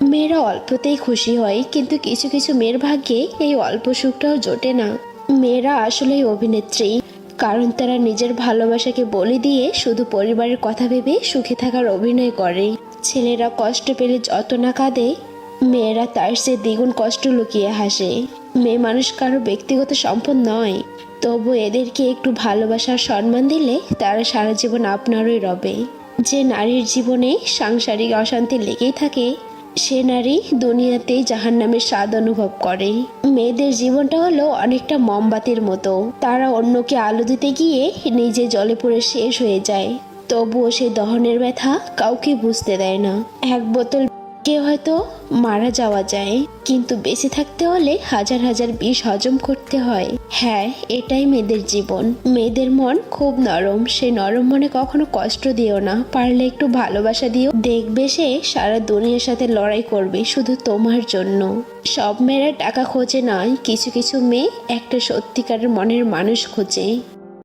মেয়েরা অল্পতেই খুশি হয়, কিন্তু কিছু কিছু মেয়ের ভাগ্যে এই অল্প সুখটাও জোটে না। মেয়েরা আসলেই অভিনেত্রী, কারণ তারা নিজের ভালোবাসাকে বলি দিয়ে শুধু পরিবারের কথা ভেবে সুখে থাকার অভিনয় করে। ছেলেরা কষ্ট পেলে যত না কাঁদে, মেয়েরা তার চেয়ে দ্বিগুণ কষ্ট লুকিয়ে হাসে। মেয়ে মানুষ কারো ব্যক্তিগত সম্পদ নয়, তবু এদেরকে একটু ভালোবাসার সম্মান দিলে তারা সারা জীবন আপনারই রবে। যে নারীর জীবনে সাংসারিক অশান্তি লেগেই থাকে, সে নারী দুনিয়াতেই জাহান্নামের স্বাদ অনুভব করে। মেয়েদের জীবনটা হলো অনেকটা মোমবাতির মতো, তারা অন্যকে আলো দিতে গিয়ে নিজে জলে পুড়ে শেষ হয়ে যায়, তবুও সেই দহনের ব্যথা কাউকে বুঝতে দেয় না। এক বোতল কে হয়তো মারা যাওয়া যায়, কিন্তু বেঁচে থাকতে হলে হাজার হাজার বিষ হজম করতে হয়। হ্যাঁ, এটাই মেয়েদের জীবন। মেয়েদের মন খুব নরম, সেই নরম মনে কখনো কষ্ট দিও না, পারলে একটু ভালোবাসা দিও। দেখবে সে সারা দুনিয়ার সাথে লড়াই করবে শুধু তোমার জন্য। সব মেয়েরা টাকা খোঁজে নয়, কিছু কিছু মেয়ে একটা সত্যিকারের মনের মানুষ খোঁজে।